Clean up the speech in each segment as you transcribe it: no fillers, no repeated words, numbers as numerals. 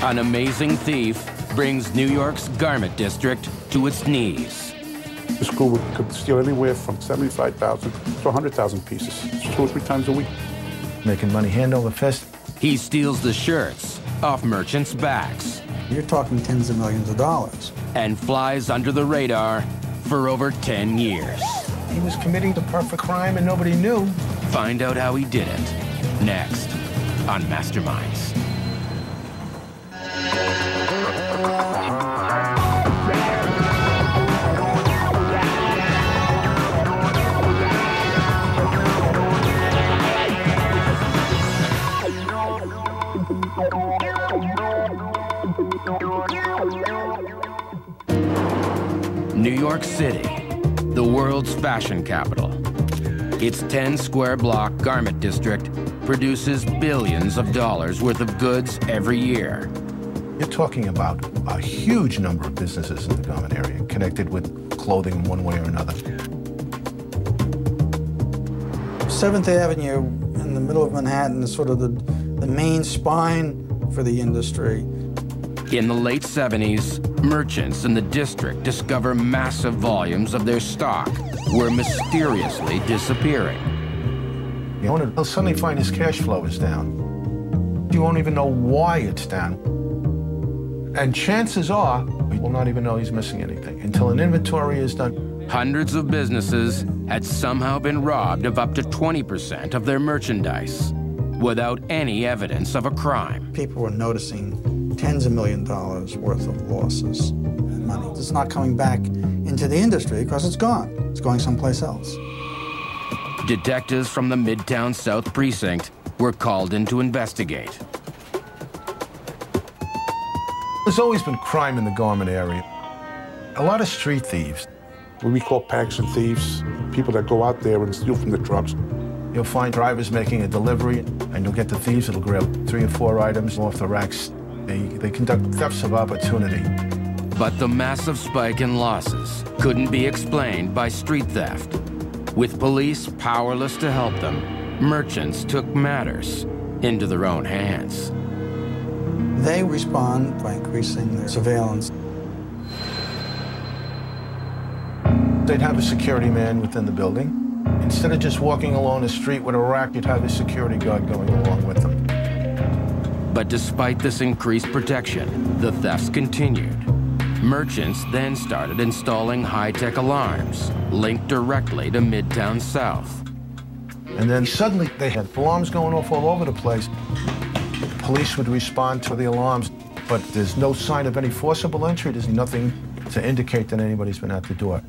An amazing thief brings New York's garment district to its knees. This crew could steal anywhere from 75,000 to 100,000 pieces, 2 or 3 times a week. Making money hand over fist. He steals the shirts off merchants' backs. You're talking tens of millions of dollars. And flies under the radar for over 10 years. He was committing the perfect crime and nobody knew. Find out how he did it next on Masterminds. New York City, the world's fashion capital. Its 10-square-block garment district produces billions of dollars worth of goods every year. You're talking about a huge number of businesses in the garment area connected with clothing in one way or another. 7th Avenue in the middle of Manhattan is sort of the main spine for the industry. In the late 70s, merchants in the district discover massive volumes of their stock were mysteriously disappearing. The owner will suddenly find his cash flow is down. You won't even know why it's down. And chances are, he will not even know he's missing anything until an inventory is done. Hundreds of businesses had somehow been robbed of up to 20% of their merchandise without any evidence of a crime. People were noticing tens of millions of dollars worth of losses and money. It's not coming back into the industry because it's gone. It's going someplace else. Detectives from the Midtown South Precinct were called in to investigate. There's always been crime in the garment area. A lot of street thieves. What we call packaging thieves, people that go out there and steal from the trucks. You'll find drivers making a delivery, and you'll get the thieves that'll grab 3 or 4 items off the racks. They conduct thefts of opportunity. But the massive spike in losses couldn't be explained by street theft. With police powerless to help them, merchants took matters into their own hands. They respond by increasing their surveillance. They'd have a security man within the building. Instead of just walking along the street with a rack, you'd have a security guard going along with them. But despite this increased protection, the thefts continued. Merchants then started installing high-tech alarms linked directly to Midtown South. And then suddenly they had alarms going off all over the place. The police would respond to the alarms, but there's no sign of any forcible entry. There's nothing to indicate that anybody's been at the door.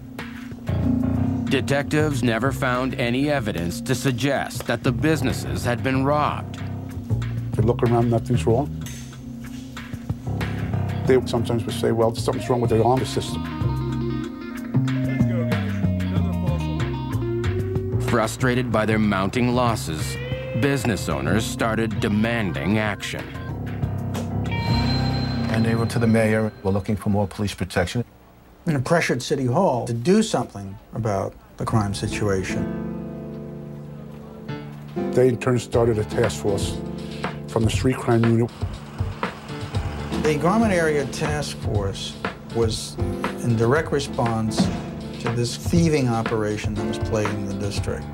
Detectives never found any evidence to suggest that the businesses had been robbed. If you look around, nothing's wrong. They sometimes would say, well, something's wrong with their alarm system. Frustrated by their mounting losses, business owners started demanding action. And they went to the mayor, were looking for more police protection. And pressured City Hall to do something about the crime situation. They in turn started a task force from the street crime unit. The Garment Area Task Force was in direct response to this thieving operation that was plaguing the district.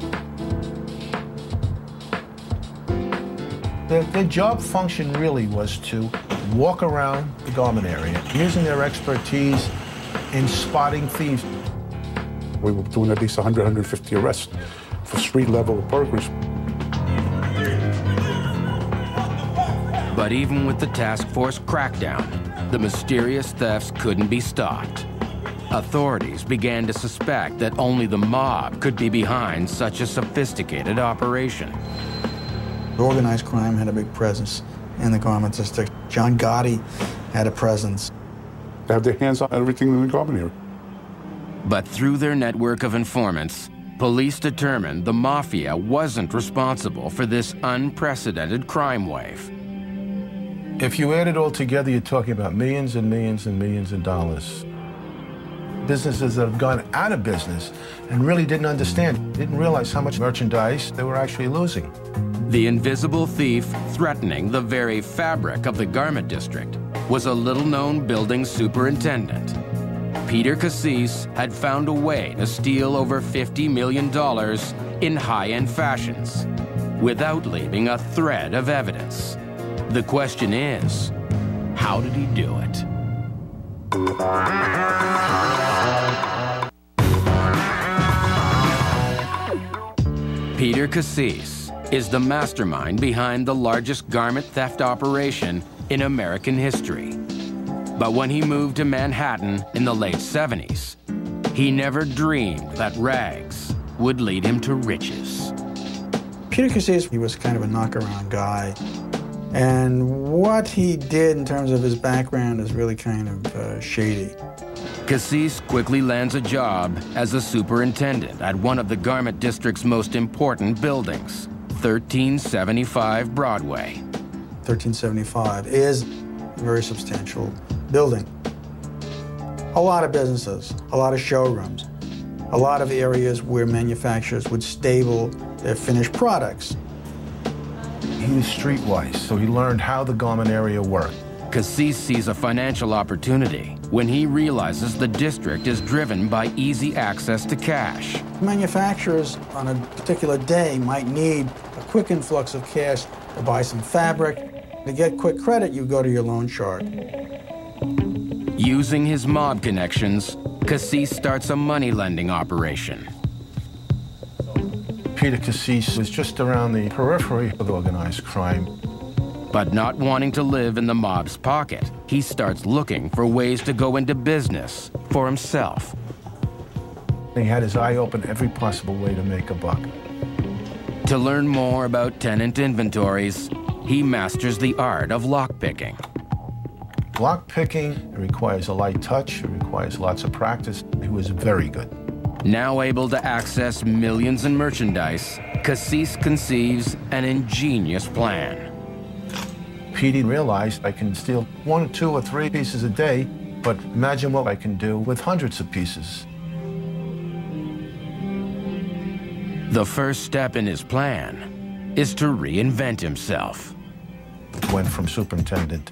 Their job function really was to walk around the garment area, using their expertise in spotting thieves. We were doing at least 100, 150 arrests for street-level burglaries. But even with the task force crackdown, the mysterious thefts couldn't be stopped. Authorities began to suspect that only the mob could be behind such a sophisticated operation. Organized crime had a big presence in the garment district. John Gotti had a presence. They have their hands on everything in the garment area. But through their network of informants, police determined the mafia wasn't responsible for this unprecedented crime wave. If you add it all together, you're talking about millions and millions and millions of dollars. Businesses that have gone out of business and really didn't understand, didn't realize how much merchandise they were actually losing. The invisible thief threatening the very fabric of the garment district was a little-known building superintendent. Peter Cassis had found a way to steal over $50 million in high-end fashions without leaving a thread of evidence. The question is, how did he do it? Peter Cassis is the mastermind behind the largest garment theft operation in American history. But when he moved to Manhattan in the late 70s, he never dreamed that rags would lead him to riches. Peter Cassis, he was kind of a knockaround guy. And what he did in terms of his background is really kind of shady. Cassis quickly lands a job as a superintendent at one of the garment district's most important buildings, 1375 Broadway. 1375 is a very substantial building. A lot of businesses, a lot of showrooms, a lot of areas where manufacturers would stable their finished products. He was streetwise, so he learned how the garment area worked. Cassis sees a financial opportunity when he realizes the district is driven by easy access to cash. Manufacturers on a particular day might need a quick influx of cash to buy some fabric. To get quick credit, you go to your loan shark. Using his mob connections, Cassis starts a money lending operation. Peter Cassis was just around the periphery of organized crime. But not wanting to live in the mob's pocket, he starts looking for ways to go into business for himself. He had his eye open every possible way to make a buck. To learn more about tenant inventories, he masters the art of lockpicking. Lockpicking requires a light touch, it requires lots of practice. He was very good. Now able to access millions in merchandise, Cassis conceives an ingenious plan. Petey realized I can steal 1, 2, or 3 pieces a day, but imagine what I can do with hundreds of pieces. The first step in his plan is to reinvent himself. Went from superintendent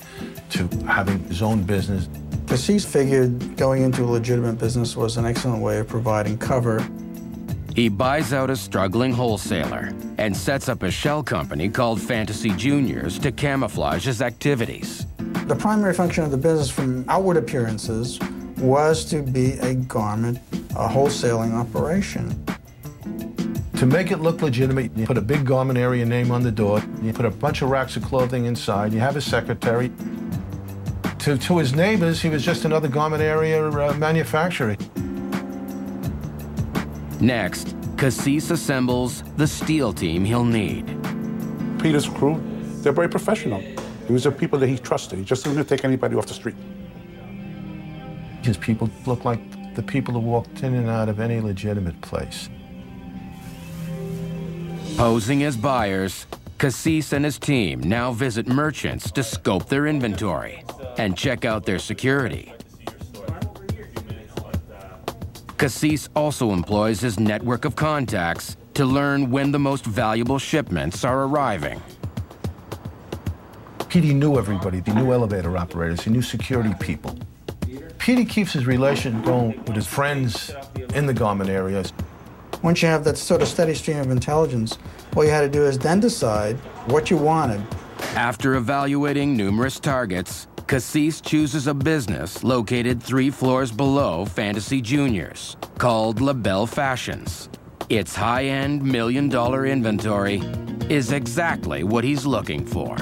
to having his own business. Cassis figured going into a legitimate business was an excellent way of providing cover. He buys out a struggling wholesaler and sets up a shell company called Fantasy Juniors to camouflage his activities. The primary function of the business from outward appearances was to be a garment, a wholesaling operation. To make it look legitimate, you put a big garment area name on the door, you put a bunch of racks of clothing inside, you have a secretary. To his neighbors, he was just another garment area manufacturer. Next, Cassis assembles the steel team he'll need. Peter's crew, they're very professional. These are people that he trusted. He just didn't take anybody off the street. His people look like the people who walked in and out of any legitimate place. Posing as buyers, Cassis and his team now visit merchants to scope their inventory and check out their security. Cassis also employs his network of contacts to learn when the most valuable shipments are arriving. Petey knew everybody. He knew elevator operators. He knew security people. Petey keeps his relation going with his friends in the garment areas. Once you have that sort of steady stream of intelligence, all you had to do is then decide what you wanted. After evaluating numerous targets, Cassis chooses a business located 3 floors below Fantasy Juniors, called LaBelle Fashions. Its high-end million-dollar inventory is exactly what he's looking for.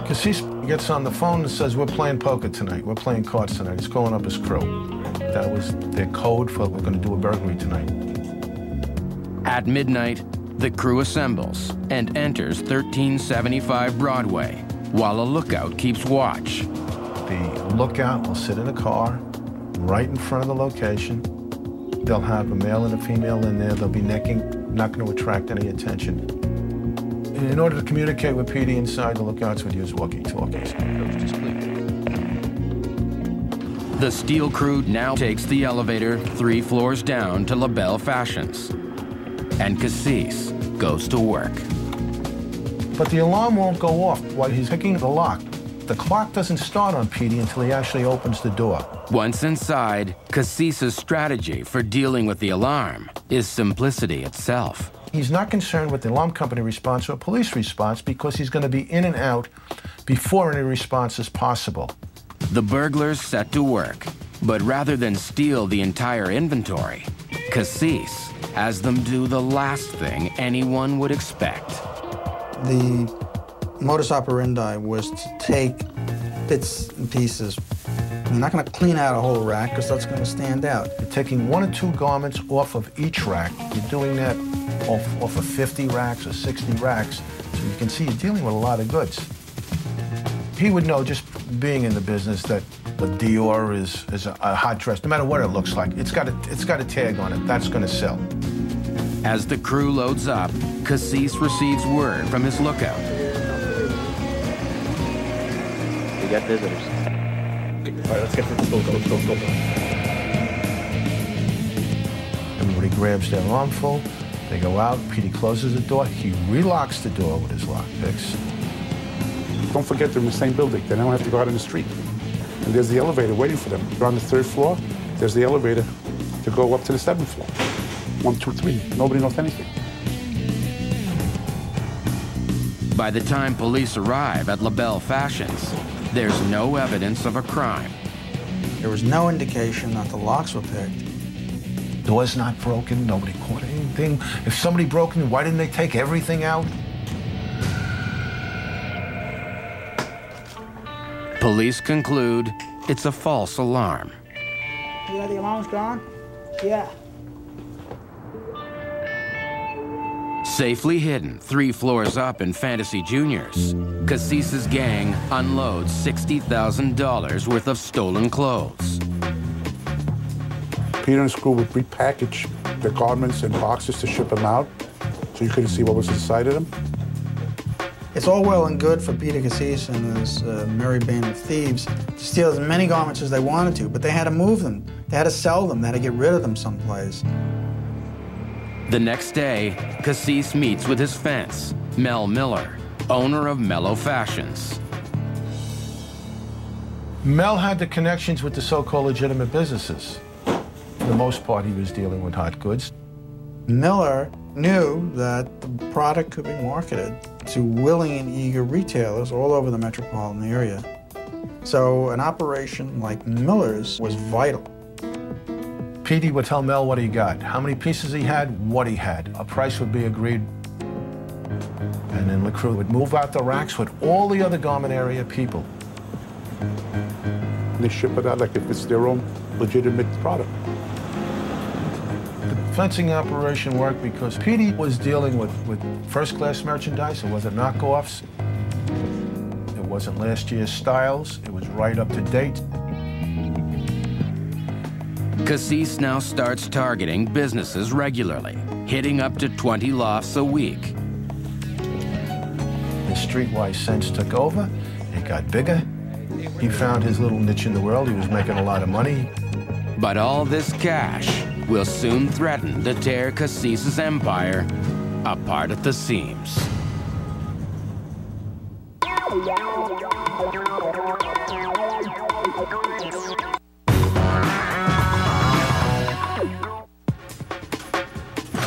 Cassis gets on the phone and says, we're playing poker tonight, we're playing cards tonight. He's calling up his crew. That was their code for we're going to do a burglary tonight. At midnight, the crew assembles and enters 1375 Broadway, while a lookout keeps watch. The lookout will sit in a car right in front of the location. They'll have a male and a female in there. They'll be necking, not going to attract any attention. In order to communicate with Petey inside, the lookouts would use walkie-talkies. The steel crew now takes the elevator 3 floors down to LaBelle Fashions, and Cassis goes to work. But the alarm won't go off while he's picking the lock. The clock doesn't start on Petey until he actually opens the door. Once inside, Casis's strategy for dealing with the alarm is simplicity itself. He's not concerned with the alarm company response or police response because he's going to be in and out before any response is possible. The burglars set to work, but rather than steal the entire inventory, Casis has them do the last thing anyone would expect. The modus operandi was to take bits and pieces. You're not going to clean out a whole rack because that's going to stand out. You're taking 1 or 2 garments off of each rack. You're doing that off of 50 racks or 60 racks. So you can see you're dealing with a lot of goods. He would know, just being in the business, that the Dior is a hot dress, no matter what it looks like. It's got a tag on it. That's going to sell. As the crew loads up, Casis receives word from his lookout. We got visitors. All right, let's get this. Go. Everybody grabs their armful. They go out. Petey closes the door. He relocks the door with his lockpicks. Don't forget they're in the same building. They don't have to go out in the street. And there's the elevator waiting for them. They're on the 3rd floor. There's the elevator to go up to the 7th floor. 1, 2, 3. Nobody knows anything. By the time police arrive at LaBelle Fashions, there's no evidence of a crime. There was no indication that the locks were picked. Door's not broken. Nobody caught anything. If somebody broke in, why didn't they take everything out? Police conclude it's a false alarm. Yeah, the alarm's gone? Yeah. Safely hidden 3 floors up in Fantasy Juniors, Casis's gang unloads $60,000 worth of stolen clothes. Peter and his crew would repackage the garments in boxes to ship them out, so you couldn't see what was inside of them. It's all well and good for Peter Casis and his merry band of thieves to steal as many garments as they wanted to, but they had to move them. They had to sell them. They had to get rid of them someplace. The next day, Casis meets with his fence, Mel Miller, owner of Mellow Fashions. Mel had the connections with the so-called legitimate businesses. For the most part, he was dealing with hot goods. Miller knew that the product could be marketed to willing and eager retailers all over the metropolitan area. So an operation like Miller's was vital. Petey would tell Mel what he got, how many pieces he had, what he had. A price would be agreed. And then the crew would move out the racks with all the other garment area people. They ship it out like if it's their own legitimate product. The fencing operation worked because Petey was dealing with first-class merchandise. It wasn't knockoffs. It wasn't last year's styles. It was right up to date. Casis now starts targeting businesses regularly, hitting up to 20 lofts a week. His streetwise sense took over. It got bigger. He found his little niche in the world. He was making a lot of money. But all this cash will soon threaten to tear Casis's empire apart at the seams.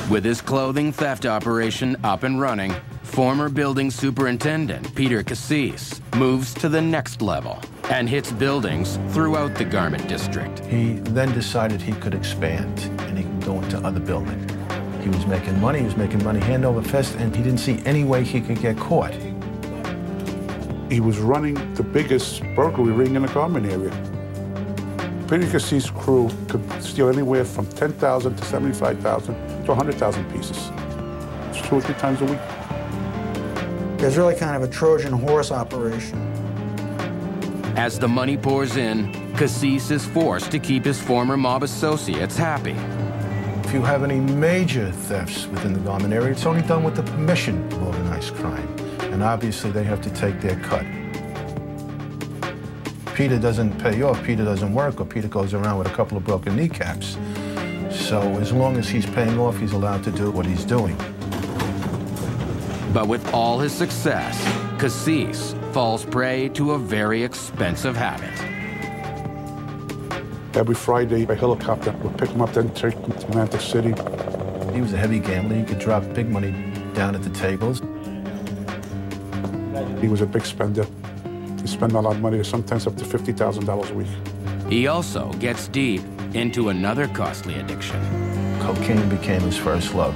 With his clothing theft operation up and running, former building superintendent Peter Casis moves to the next level and hits buildings throughout the garment district. He then decided he could expand and he could go into other buildings. He was making money hand over fist, and he didn't see any way he could get caught. He was running the biggest burglary ring in the garment area. Peter Casis' crew could steal anywhere from 10,000 to 75,000 to 100,000 pieces. It's 2 or 3 times a week. It was really kind of a Trojan horse operation. As the money pours in, Casis is forced to keep his former mob associates happy. If you have any major thefts within the garment area, it's only done with the permission of organized crime. And obviously they have to take their cut. Peter doesn't pay off, Peter doesn't work, or Peter goes around with a couple of broken kneecaps. So as long as he's paying off, he's allowed to do what he's doing. But with all his success, Casis falls prey to a very expensive habit. Every Friday, a helicopter would pick him up, then take him to Atlantic City. He was a heavy gambler. He could drop big money down at the tables. He was a big spender. He spent a lot of money, sometimes up to $50,000 a week. He also gets deep into another costly addiction. Cocaine became his first love.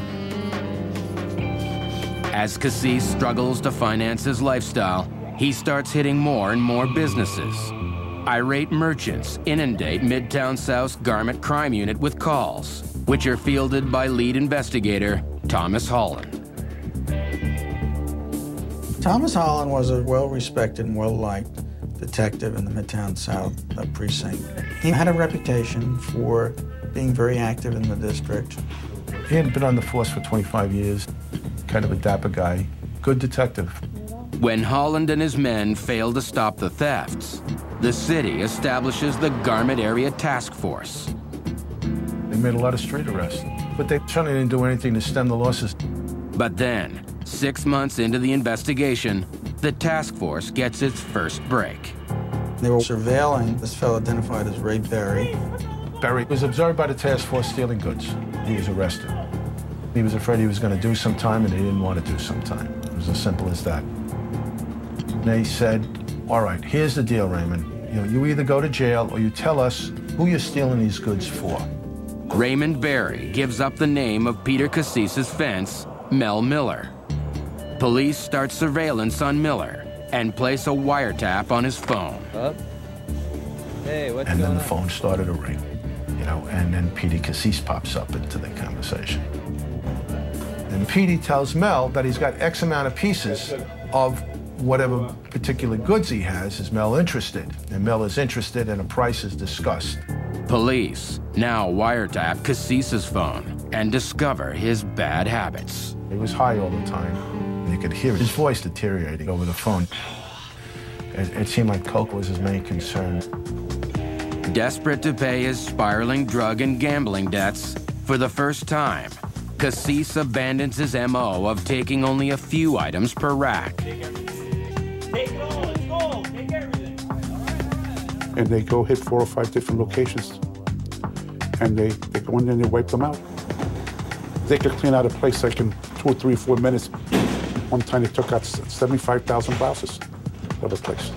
As Cassis struggles to finance his lifestyle, he starts hitting more and more businesses. Irate merchants inundate Midtown South's Garment Crime Unit with calls, which are fielded by lead investigator Thomas Holland. Thomas Holland was a well-respected and well-liked detective in the Midtown South precinct. He had a reputation for being very active in the district. He had been on the force for 25 years, kind of a dapper guy, good detective. When Holland and his men fail to stop the thefts, the city establishes the Garment Area Task Force. They made a lot of street arrests, but they certainly didn't do anything to stem the losses. But then, 6 months into the investigation, the task force gets its first break. They were surveilling this fellow identified as Ray Berry. Berry was observed by the task force stealing goods. He was arrested. He was afraid he was going to do some time, and he didn't want to do some time. It was as simple as that. They said, all right, here's the deal, Raymond. You either go to jail or you tell us who you're stealing these goods for. Raymond Berry gives up the name of Peter Cassis's fence, Mel Miller. Police start surveillance on Miller and place a wiretap on his phone. Hey, what's And going then the on? phone started to ring, and then Petey Cassis pops up into the conversation. And Petey tells Mel that he's got X amount of pieces of whatever particular goods he has. Is Mel interested? And Mel is interested, and a price is discussed. Police now wiretap Cassis's phone and discover his bad habits. He was high all the time. You could hear his voice deteriorating over the phone. It seemed like coke was his main concern. Desperate to pay his spiraling drug and gambling debts, for the first time, Cassis abandons his MO of taking only a few items per rack. Take it all, let's go, take everything. And they go hit 4 or 5 different locations. And they go in there and they wipe them out. They could clean out a place like in 2 or 3 or 4 minutes. One time they took out 75,000 blouses of a place.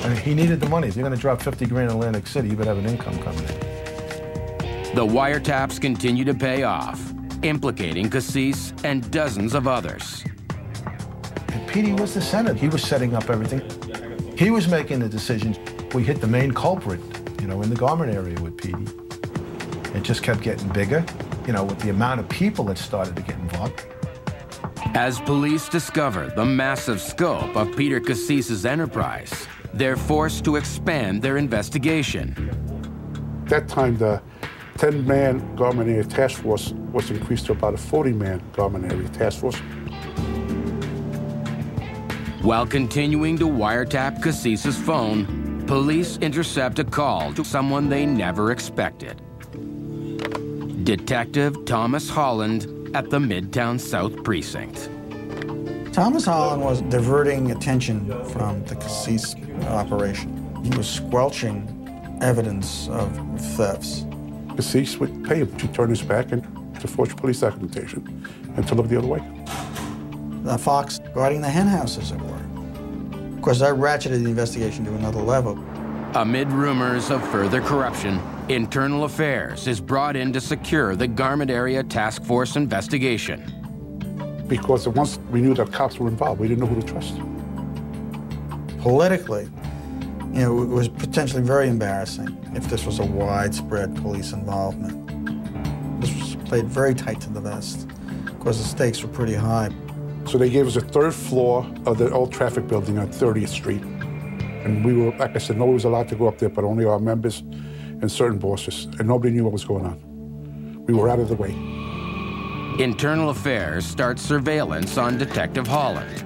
I mean, he needed the money. If you're going to drop 50 grand in Atlantic City, you better have an income coming in. The wiretaps continue to pay off, implicating Cassis and dozens of others. And Petey was the center. He was setting up everything. He was making the decisions. We hit the main culprit, in the garment area with Petey. It just kept getting bigger, with the amount of people that started to get involved. As police discover the massive scope of Peter Cassis's enterprise, they're forced to expand their investigation. At that time, the 10-man Garment Area Task Force was increased to about a 40-man Garment Area Task Force. While continuing to wiretap Cassis's phone, police intercept a call to someone they never expected. Detective Thomas Holland at the Midtown South Precinct. Thomas Holland was diverting attention from the Cassis operation. He was squelching evidence of thefts. Cassis would pay him to turn his back and to forge police documentation and to look the other way. The fox guarding the hen house, as it were. Of course, that ratcheted the investigation to another level. Amid rumors of further corruption, Internal Affairs is brought in to secure the Garment Area Task Force investigation. Because once we knew that cops were involved, we didn't know who to trust. Politically, it was potentially very embarrassing if this was a widespread police involvement. This was played very tight to the vest because the stakes were pretty high. So they gave us a 3rd floor of the old traffic building on 30th Street. And we were, like I said, nobody was allowed to go up there, but only our members and certain bosses, and nobody knew what was going on. We were out of the way. Internal Affairs starts surveillance on Detective Holland.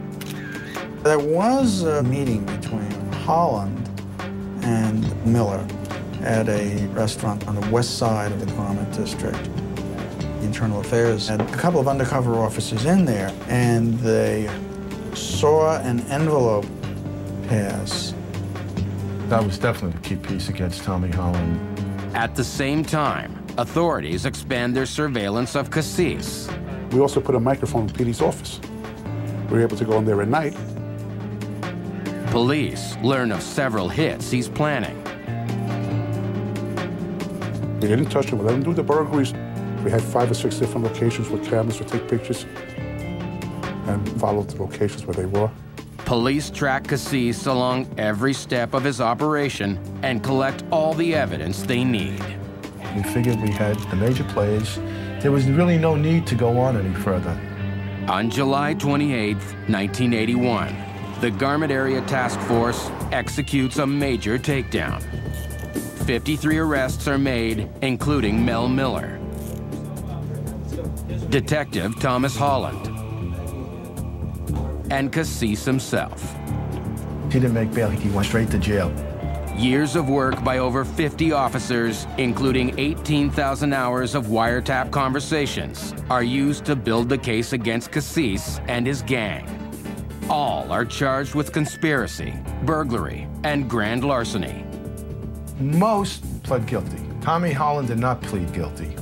There was a meeting between Holland and Miller at a restaurant on the west side of the Garment District. The Internal Affairs had a couple of undercover officers in there, and they saw an envelope pass. That was definitely the key piece against Tommy Holland. At the same time, authorities expand their surveillance of Cassis. We also put a microphone in Petey's office. We were able to go in there at night. Police learn of several hits he's planning. We didn't touch him. We let him do the burglaries. We had 5 or 6 different locations with cameras to take pictures and follow the locations where they were. Police track Cassis along every step of his operation and collect all the evidence they need. We figured we had the major plays. There was really no need to go on any further. On July 28, 1981, the Garment Area Task Force executes a major takedown. 53 arrests are made, including Mel Miller, Detective Thomas Holland, and Cassis himself. He didn't make bail, he went straight to jail. Years of work by over 50 officers, including 18,000 hours of wiretap conversations, are used to build the case against Cassis and his gang. All are charged with conspiracy, burglary, and grand larceny. Most pled guilty. Tommy Holland did not plead guilty,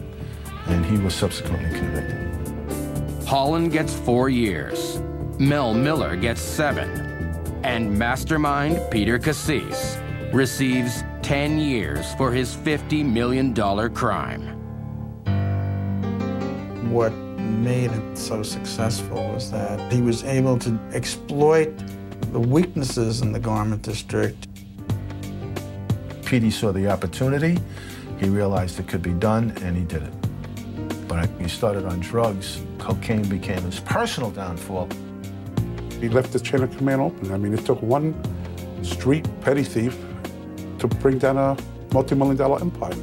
and he was subsequently convicted. Holland gets 4 years. Mel Miller gets 7. And mastermind Peter Cassis receives 10 years for his $50 million crime. What made it so successful was that he was able to exploit the weaknesses in the garment district. Petey saw the opportunity, he realized it could be done, and he did it. But he started on drugs. Cocaine became his personal downfall. He left the chain of command open. I mean, it took one street petty thief to bring down a multi-million-dollar empire.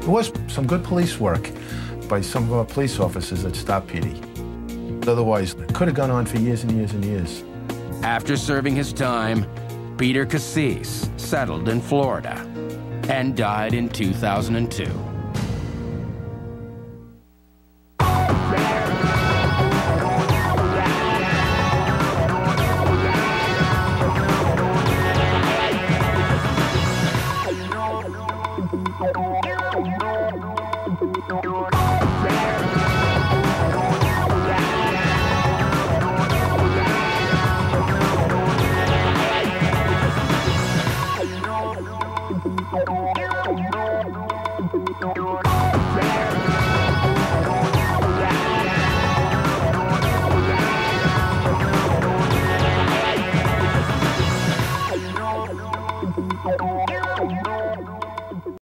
There was some good police work by some of our police officers that stopped Petey. Otherwise, it could have gone on for years and years and years. After serving his time, Peter Cassis settled in Florida and died in 2002.